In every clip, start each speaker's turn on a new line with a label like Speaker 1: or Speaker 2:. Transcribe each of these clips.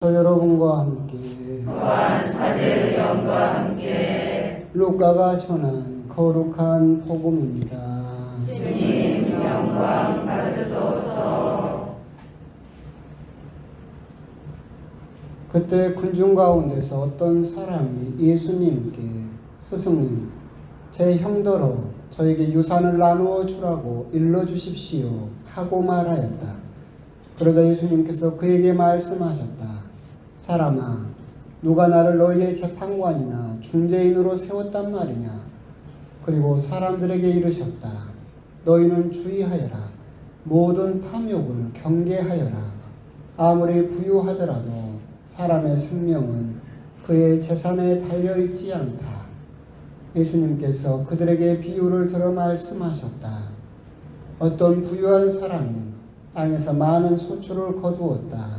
Speaker 1: 여러분과 함께
Speaker 2: 또한 사제의 영과 함께
Speaker 1: 루카가 전한 거룩한 복음입니다.
Speaker 2: 주님 영광 받으소서.
Speaker 1: 그때 군중 가운데서 어떤 사람이 예수님께 스승님, 제 형더러 저에게 유산을 나누어 주라고 일러 주십시오 하고 말하였다. 그러자 예수님께서 그에게 말씀하셨다. 사람아, 누가 나를 너희의 재판관이나 중재인으로 세웠단 말이냐? 그리고 사람들에게 이르셨다. 너희는 주의하여라. 모든 탐욕을 경계하여라. 아무리 부유하더라도 사람의 생명은 그의 재산에 달려있지 않다. 예수님께서 그들에게 비유를 들어 말씀하셨다. 어떤 부유한 사람이 땅에서 많은 소출을 거두었다.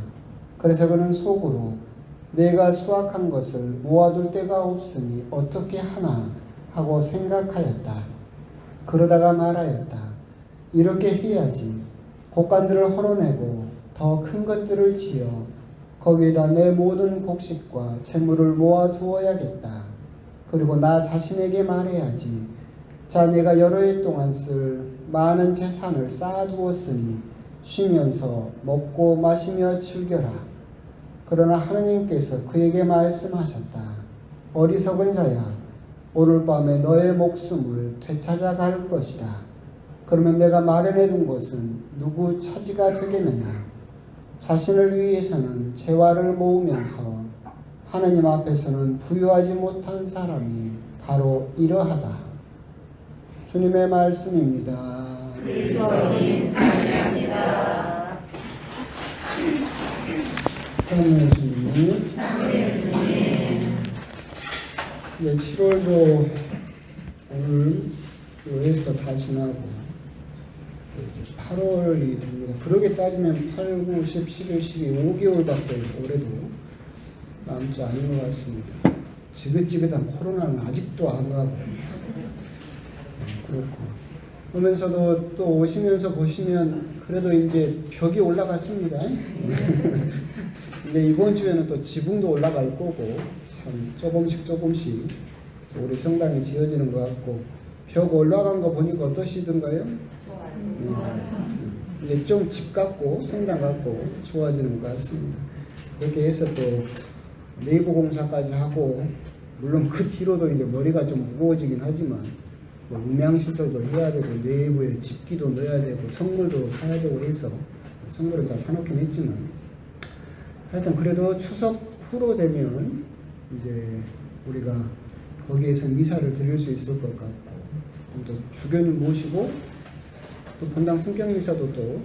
Speaker 1: 그래서 그는 속으로 내가 수확한 것을 모아둘 데가 없으니 어떻게 하나 하고 생각하였다. 그러다가 말하였다. 이렇게 해야지. 곡간들을 헐어내고 더 큰 것들을 지어 거기에다 내 모든 곡식과 재물을 모아두어야겠다. 그리고 나 자신에게 말해야지. 자, 내가 여러 해 동안 쓸 많은 재산을 쌓아두었으니 쉬면서 먹고 마시며 즐겨라. 그러나 하느님께서 그에게 말씀하셨다. 어리석은 자야, 오늘 밤에 너의 목숨을 되찾아 갈 것이다. 그러면 내가 마련해 둔 것은 누구 차지가 되겠느냐? 자신을 위해서는 재화를 모으면서 하느님 앞에서는 부유하지 못한 사람이 바로 이러하다. 주님의 말씀입니다.
Speaker 2: 그리스도님 찬양합니다.
Speaker 1: 예수님. 이제 7월도 오늘 교회에서 다 지나고 8월이 됩니다. 그러게 따지면 8, 9, 10, 11, 12, 5개월밖에 올해도 남지 않은 것 같습니다. 지긋지긋한 코로나는 아직도 안 가고 그렇고 그러면서도 또 오시면서 보시면 그래도 이제 벽이 올라갔습니다. 이제 이번 주에는 또 지붕도 올라갈 거고 참 조금씩 우리 성당이 지어지는 것 같고 벽 올라간 거 보니까 어떠시던가요? 이제 좀 집 같고 성당 같고 좋아지는 것 같습니다. 그렇게 해서 또 내부 공사까지 하고 물론 그 뒤로도 이제 머리가 좀 무거워지긴 하지만 뭐 음향시설도 해야 되고 내부에 집기도 넣어야 되고 선물도 사야 되고 해서 선물을 다 사놓긴 했지만 하여튼 그래도 추석 후로 되면 이제 우리가 거기에서 미사를 드릴 수 있을 것 같고 또 주교님 모시고 또 본당 성경 미사도 또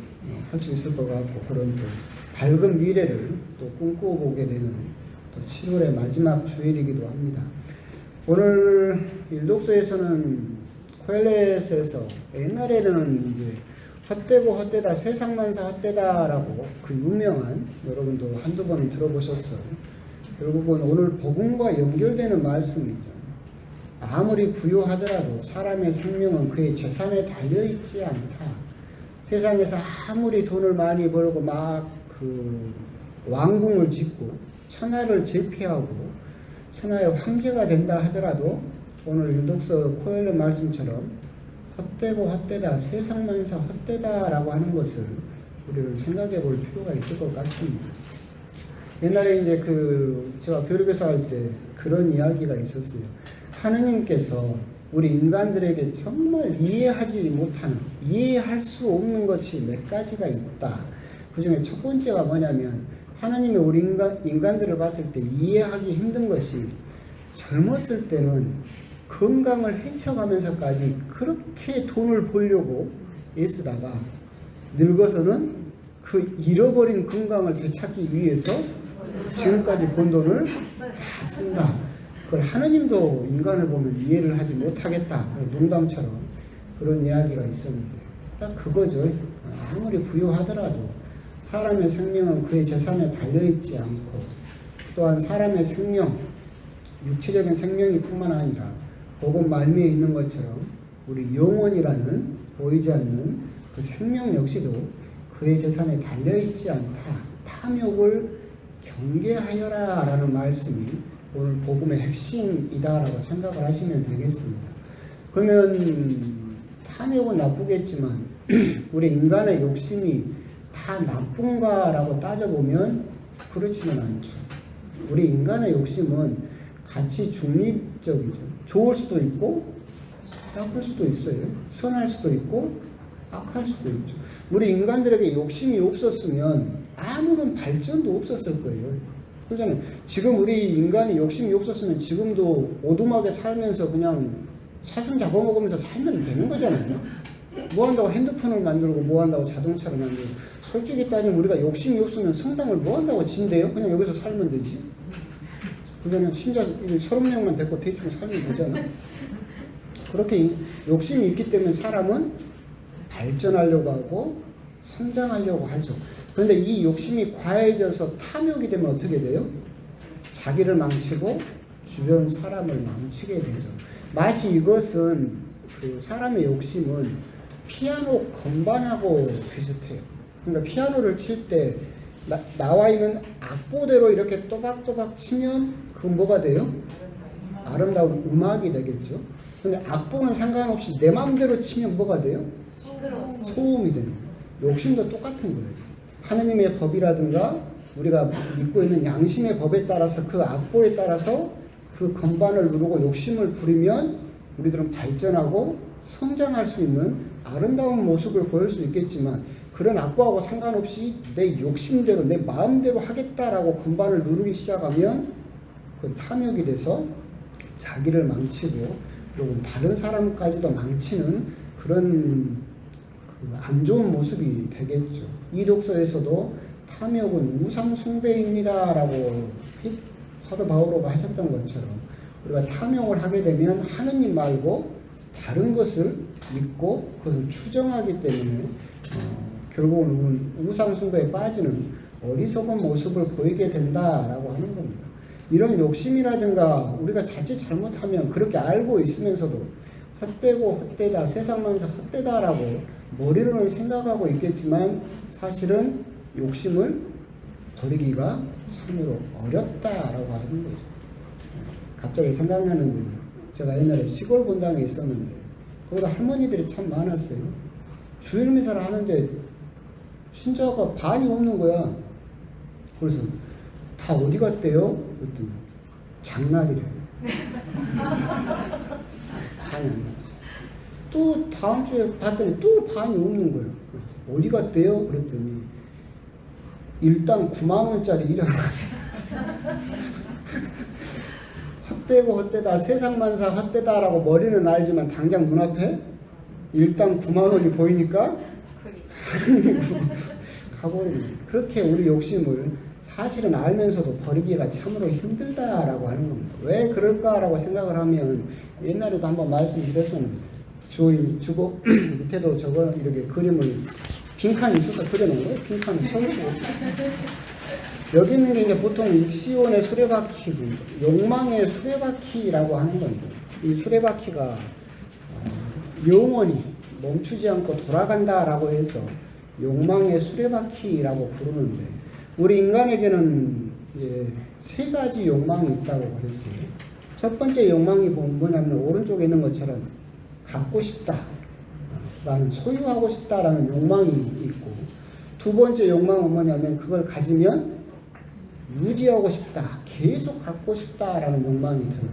Speaker 1: 할 수 있을 것 같고 그런 또 밝은 미래를 또 꿈꾸어 보게 되는 또 7월의 마지막 주일이기도 합니다. 오늘 일독서에서는 코엘렛에서 옛날에는 이제 헛되고 헛되다 세상만사 헛되다라고 그 유명한 여러분도 한두 번 들어보셨어요. 결국은 오늘 복음과 연결되는 말씀이죠. 아무리 부유하더라도 사람의 생명은 그의 재산에 달려있지 않다. 세상에서 아무리 돈을 많이 벌고 막 그 왕궁을 짓고 천하를 제패하고 천하의 황제가 된다 하더라도 오늘 일독서 코엘렛 말씀처럼 헛되고 헛되다 세상만사 헛되다라고 하는 것을 우리는 생각해 볼 필요가 있을 것 같습니다. 옛날에 이제 제가 교육에서 할 때 그런 이야기가 있었어요. 하느님께서 우리 인간들에게 정말 이해할 수 없는 것이 몇 가지가 있다. 그 중에 첫 번째가 뭐냐면 하나님이 우리 인간들을 봤을 때 이해하기 힘든 것이 젊었을 때는 건강을 헤쳐가면서까지 그렇게 돈을 벌려고 애쓰다가 늙어서는 그 잃어버린 건강을 되찾기 위해서 지금까지 번 돈을 다 쓴다. 그걸 하느님도 인간을 보면 이해를 하지 못하겠다. 농담처럼 그런 이야기가 있었는데 딱 그거죠. 아무리 부유하더라도 사람의 생명은 그의 재산에 달려있지 않고 또한 사람의 생명, 육체적인 생명이 뿐만 아니라 복음 말미에 있는 것처럼 우리 영혼이라는 보이지 않는 그 생명 역시도 그의 재산에 달려있지 않다. 탐욕을 경계하여라 라는 말씀이 오늘 복음의 핵심이다라고 생각을 하시면 되겠습니다. 그러면 탐욕은 나쁘겠지만 우리 인간의 욕심이 다 나쁜가라고 따져보면 그렇지는 않죠. 우리 인간의 욕심은 같이 중립적이죠. 좋을 수도 있고 나쁠 수도 있어요. 선할 수도 있고 악할 수도 있죠. 우리 인간들에게 욕심이 없었으면 아무런 발전도 없었을 거예요. 그렇잖아요. 지금 우리 인간이 욕심이 없었으면 지금도 오두막에 살면서 그냥 사슴 잡아먹으면서 살면 되는 거잖아요. 뭐 한다고 핸드폰을 만들고 뭐 한다고 자동차를 만들고. 솔직히 따지면 우리가 욕심이 없으면 성당을 뭐 한다고 진대요? 그냥 여기서 살면 되지. 그러잖아요. 신자 30명만 데리고 대충 살면 되잖아. 그렇게 욕심이 있기 때문에 사람은 발전하려고 하고 성장하려고 하죠. 그런데 이 욕심이 과해져서 탐욕이 되면 어떻게 돼요? 자기를 망치고 주변 사람을 망치게 되죠. 마치 이것은 그 사람의 욕심은 피아노 건반하고 비슷해요. 그러니까 피아노를 칠 때 나와 있는 악보대로 이렇게 또박또박 치면 그 뭐가 돼요? 아름다운 음악이 되겠죠. 근데 악보는 상관없이 내 마음대로 치면 뭐가 돼요? 소음이 되는 거예요. 욕심도 똑같은 거예요. 하느님의 법이라든가 우리가 믿고 있는 양심의 법에 따라서 그 악보에 따라서 그 건반을 누르고 욕심을 부리면 우리들은 발전하고 성장할 수 있는 아름다운 모습을 보일 수 있겠지만 그런 악보하고 상관없이 내 욕심대로 내 마음대로 하겠다라고 건반을 누르기 시작하면 그 탐욕이 돼서 자기를 망치고 그리고 다른 사람까지도 망치는 그런 안 좋은 모습이 되겠죠. 이 독서에서도 탐욕은 우상 숭배입니다 라고 사도 바오로가 하셨던 것처럼 우리가 탐욕을 하게 되면 하느님 말고 다른 것을 믿고 그것을 추정하기 때문에 결국은 우상 숭배에 빠지는 어리석은 모습을 보이게 된다라고 하는 겁니다. 이런 욕심이라든가 우리가 자칫 잘못하면 그렇게 알고 있으면서도 헛되고 헛되다, 세상만사 헛되다라고 머리로는 생각하고 있겠지만 사실은 욕심을 버리기가 참으로 어렵다라고 하는 거죠. 갑자기 생각나는데 제가 옛날에 시골 본당에 있었는데 거기다 할머니들이 참 많았어요. 주일 미사를 하는데 신자가 반이 없는 거야. 그래서 다 어디 갔대요? 그랬더니 장날이래. 반이 안 나왔어. 또 다음 주에 봤더니 또 반이 없는 거예요. 어디 갔대요? 그랬더니 일당 9만 원짜리 일어나서 헛되고 헛되다 세상만사 헛되다라고 머리는 알지만 당장 눈앞에 일당 9만 원이 보이니까 가버리는 거예요. 그렇게 우리 욕심을 사실은 알면서도 버리기가 참으로 힘들다라고 하는 겁니다. 왜 그럴까라고 생각을 하면 옛날에도 한번 말씀드렸었는데 주보 밑에도 저거 이렇게 그림을 빈칸이 있어서 그려놓은 거예요. 빈칸을 서울시고 여기 있는 게 이제 보통 익시온의 수레바퀴, 욕망의 수레바퀴라고 하는 건데 이 수레바퀴가 영원히 멈추지 않고 돌아간다라고 해서 욕망의 수레바퀴라고 부르는데 우리 인간에게는 이제 세 가지 욕망이 있다고 그랬어요. 첫 번째 욕망이 뭐냐면 오른쪽에 있는 것처럼 갖고 싶다 라는 소유하고 싶다라는 욕망이 있고 두 번째 욕망은 뭐냐면 그걸 가지면 유지하고 싶다, 계속 갖고 싶다라는 욕망이 들어요.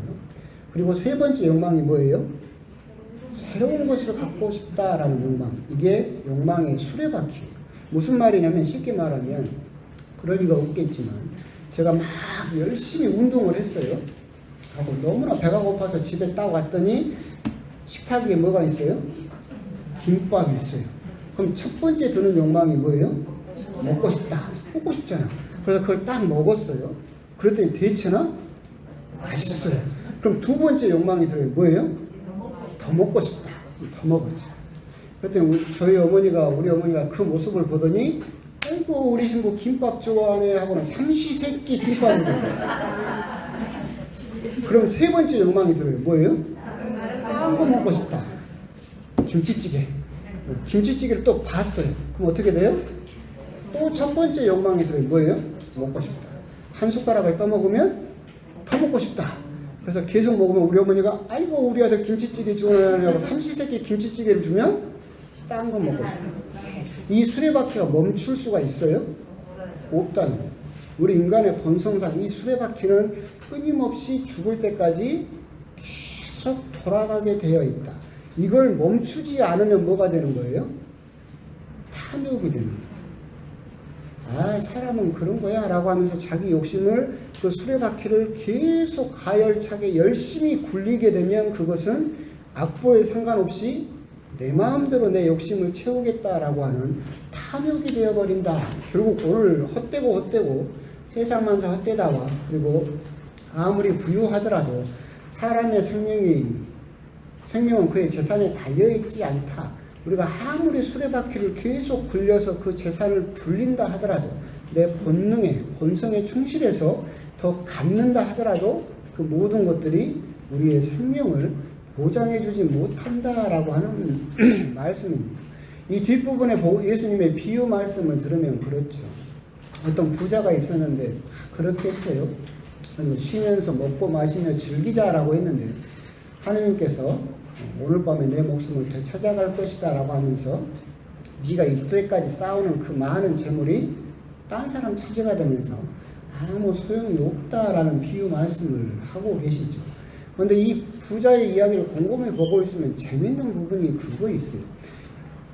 Speaker 1: 그리고 세 번째 욕망이 뭐예요? 새로운 것을 갖고 싶다라는 욕망. 이게 욕망의 수레바퀴예요. 무슨 말이냐면 쉽게 말하면 그럴 리가 없겠지만 제가 막 열심히 운동을 했어요. 하고 너무나 배가 고파서 집에 딱 왔더니 식탁 위에 뭐가 있어요? 김밥이 있어요. 그럼 첫 번째 드는 욕망이 뭐예요? 먹고 싶다. 먹고 싶잖아. 그래서 그걸 딱 먹었어요. 그랬더니 대체나 맛있어요. 그럼 두 번째 욕망이 들어요. 뭐예요? 더 먹고 싶다. 더 먹었죠. 그랬더니 저희 어머니가 우리 어머니가 그 모습을 보더니 아이고 우리 신부 김밥 좋아하네 하고는 삼시세끼 김밥을 먹어요. 그럼 세 번째 욕망이 들어요. 뭐예요? 딴 거 먹고 싶다. 김치찌개. 김치찌개를 또 봤어요. 그럼 어떻게 돼요? 또 첫 번째 욕망이 들어요. 뭐예요? 먹고 싶다. 한 숟가락을 떠먹으면 더 먹고 싶다. 그래서 계속 먹으면 우리 어머니가 아이고 우리 아들 김치찌개 주냐고 삼시세끼 김치찌개를 주면 딴 거 먹고 싶다. 이 수레바퀴가 멈출 수가 있어요? 없다는 거예요. 우리 인간의 본성상 이 수레바퀴는 끊임없이 죽을 때까지 계속 돌아가게 되어 있다. 이걸 멈추지 않으면 뭐가 되는 거예요? 탐욕이 되는 거예요. 아, 사람은 그런 거야 라고 하면서 자기 욕심을 그 수레바퀴를 계속 가열차게 열심히 굴리게 되면 그것은 악보에 상관없이 내 마음대로 내 욕심을 채우겠다라고 하는 탐욕이 되어버린다. 결국 오늘 헛되고 세상만사 헛되다와 그리고 아무리 부유하더라도 사람의 생명은 그의 재산에 달려있지 않다. 우리가 아무리 수레바퀴를 계속 굴려서 그 재산을 불린다 하더라도 내 본성에 충실해서 더 갖는다 하더라도 그 모든 것들이 우리의 생명을 보장해주지 못한다라고 하는 말씀입니다. 이 뒷부분에 예수님의 비유 말씀을 들으면 그렇죠. 어떤 부자가 있었는데 그렇게 했어요. 쉬면서 먹고 마시며 즐기자라고 했는데 하느님께서 오늘 밤에 내 목숨을 되찾아갈 것이다 라고 하면서 네가 이때까지 쌓아오는 그 많은 재물이 딴 사람 차지가 되면서 아무 소용이 없다라는 비유 말씀을 하고 계시죠. 그런데 이 부자의 이야기를 곰곰이 보고 있으면 재밌는 부분이 그거 있어요.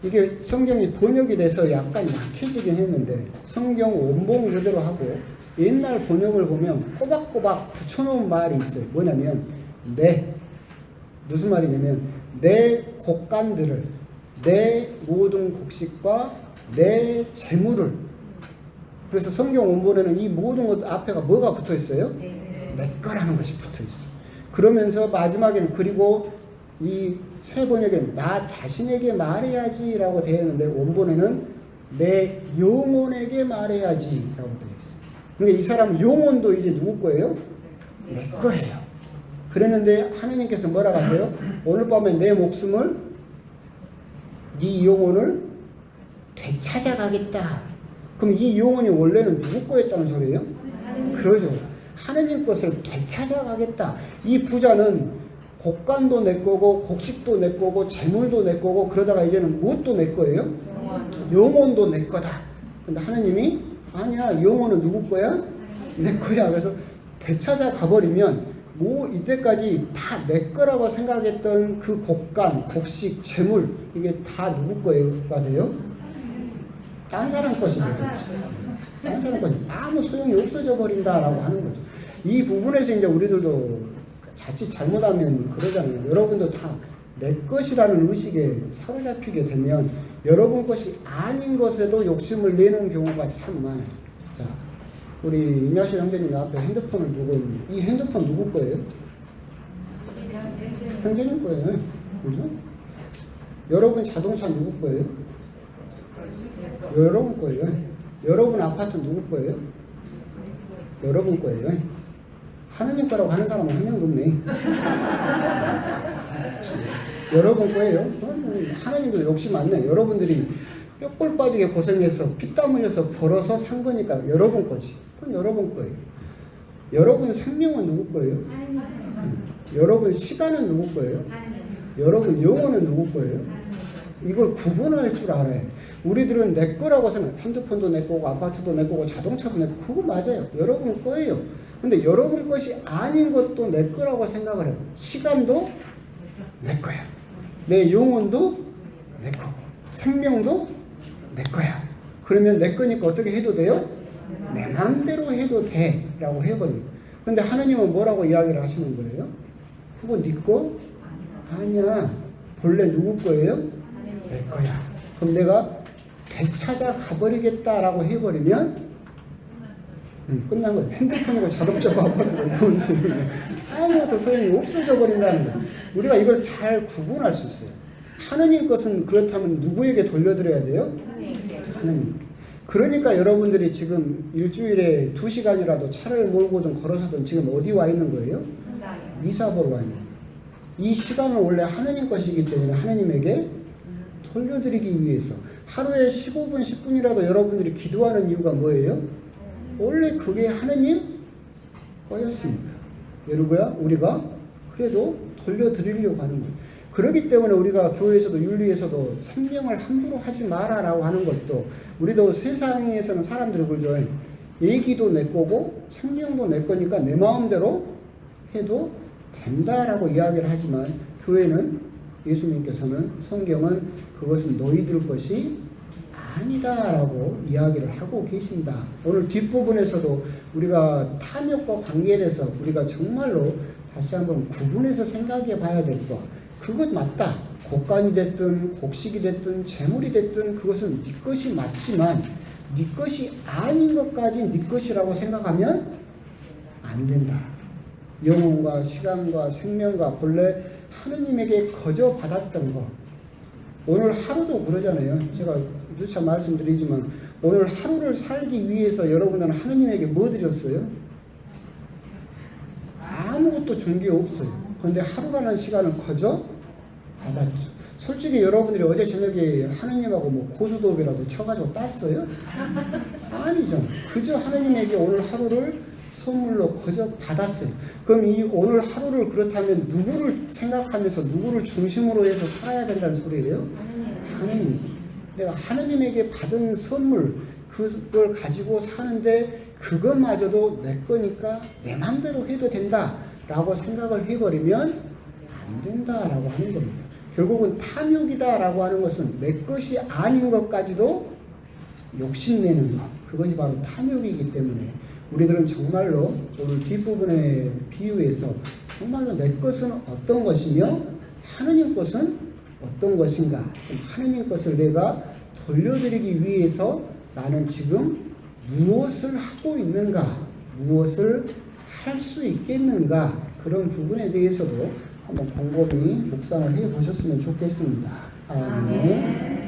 Speaker 1: 이게 성경이 번역이 돼서 약간 약해지긴 했는데 성경 원본 그대로 하고 옛날 번역을 보면 꼬박꼬박 붙여놓은 말이 있어요. 뭐냐면 무슨 말이냐면 내 곡간들을 내 모든 곡식과 내 재물을 그래서 성경 원본에는 이 모든 것 앞에가 뭐가 붙어 있어요? 내 거라는 것이 붙어 있어요. 그러면서 마지막에는 그리고 이 새 번역에는 나 자신에게 말해야지 라고 되어 있는데 원본에는 내 영혼에게 말해야지 라고 되어 있어요. 그러니까 이 사람 영혼도 이제 누구 거예요? 내 거예요. 그랬는데 하느님께서 뭐라고 하세요? 오늘 밤에 내 목숨을 네 영혼을 되찾아가겠다. 그럼 이 영혼이 원래는 누구 거였다는 소리예요? 그러죠. 하느님 것을 되찾아가겠다. 이 부자는 곡간도 내 거고 곡식도 내 거고 재물도 내 거고 그러다가 이제는 무엇도 내 거예요? 영혼도 내 거다. 근데 하느님이 아니야 영혼은 누구 거야? 내 거야. 그래서 되찾아 가버리면 이때까지 다 내 거라고 생각했던 그 곡간, 곡식, 재물 이게 다 누구 거가 돼요? 딴 사람 것이 되죠. 딴 사람 것이 아무 소용이 없어져 버린다라고 하는 거죠. 이 부분에서 이제 우리들도 자칫 잘못하면 그러잖아요. 여러분도 다 내 것이라는 의식에 사로잡히게 되면 여러분 것이 아닌 것에도 욕심을 내는 경우가 참 많아요. 자, 우리 임야수 형제님 앞에 핸드폰을 두고 있는데 이 핸드폰 누구 거예요? 형제님 거예요. 그죠? 여러분 자동차 누구 거예요? 여러분 거예요. 여러분 아파트 누구 거예요? 여러분 거예요. 하느님 거라고 하는 사람은 한 명도 없네. 여러분 거예요. 하나님도 욕심 많네. 여러분들이 뼈골 빠지게 고생해서 피땀 흘려서 벌어서 산 거니까 여러분 거지. 그건 여러분 거예요. 여러분 생명은 누구 거예요? 여러분 시간은 누구 거예요? 여러분 영혼은 누구 거예요? 이걸 구분할 줄 알아요. 우리들은 내 거라고 생각. 핸드폰도 내 거고 아파트도 내 거고 자동차도 내 거고 그거 맞아요. 여러분 거예요. 근데 여러분 것이 아닌 것도 내 거라고 생각을 해요. 시간도 내 거야. 내 영혼도 내 거고 생명도 내 거야. 그러면 내 거니까 어떻게 해도 돼요? 내 마음대로 해도 돼 라고 해버립니다. 근데 하느님은 뭐라고 이야기를 하시는 거예요? 그거 네 거? 아니야. 본래 누구 거예요? 내 거야. 그럼 내가 되찾아 가버리겠다라고 해버리면 끝난 거예요. 핸드폰이고 자동차고 아파트고 아무것도 소용이 없어져 버린다는 거예요. 우리가 이걸 잘 구분할 수 있어요. 하느님 것은 그렇다면 누구에게 돌려드려야 돼요? 하느님께. 그러니까 여러분들이 지금 일주일에 2시간이라도 차를 몰고든 걸어서든 지금 어디 와 있는 거예요? 미사 보러 와 있는 거예요. 이 시간은 원래 하느님 것이기 때문에 하느님에게 돌려드리기 위해서 하루에 15분, 10분이라도 여러분들이 기도하는 이유가 뭐예요? 원래 그게 하느님 꺼였습니까? 여러분야 우리가 그래도 돌려드리려고 하는 거예요. 그렇기 때문에 우리가 교회에서도 윤리에서도 생명을 함부로 하지 마라라고 하는 것도 우리도 세상에서는 사람들이 그러죠. 얘기도 내 거고 생명도 내 거니까 내 마음대로 해도 된다라고 이야기를 하지만 교회는 예수님께서는 성경은 그것은 너희들 것이 아니다라고 이야기를 하고 계신다. 오늘 뒷부분에서도 우리가 탐욕과 관계돼서 우리가 정말로 다시 한번 구분해서 생각해 봐야 될 것. 그것 맞다. 곡간이 됐든 곡식이 됐든 재물이 됐든 그것은 네 것이 맞지만 네 것이 아닌 것까지 네 것이라고 생각하면 안 된다. 영혼과 시간과 생명과 본래 하느님에게 거저 받았던 것. 오늘 하루도 그러잖아요. 제가 누차 말씀드리지만 오늘 하루를 살기 위해서 여러분은 하느님에게 뭐 드렸어요? 아무것도 준 게 없어요. 그런데 하루라는 시간을 거저 받았죠. 솔직히 여러분들이 어제 저녁에 하느님하고 뭐 고수도비라도 쳐가지고 땄어요? 아니죠. 그저 하느님에게 오늘 하루를 선물로 거저 받았어요. 그럼 이 오늘 하루를 그렇다면 누구를 생각하면서 누구를 중심으로 해서 살아야 된다는 소리예요? 하느님. 내가 하느님에게 받은 선물 그걸 가지고 사는데 그것마저도 내 거니까 내 마음대로 해도 된다라고 생각을 해버리면 안 된다라고 하는 겁니다. 결국은 탐욕이다라고 하는 것은 내 것이 아닌 것까지도 욕심내는 것. 그것이 바로 탐욕이기 때문에 우리들은 정말로 오늘 뒷부분에 비유해서 정말로 내 것은 어떤 것이며 하느님 것은 어떤 것인가. 하느님 것을 내가 돌려드리기 위해서 나는 지금 무엇을 하고 있는가, 무엇을 할 수 있겠는가, 그런 부분에 대해서도 한번 곰곰이 묵상을 해 보셨으면 좋겠습니다. 아멘.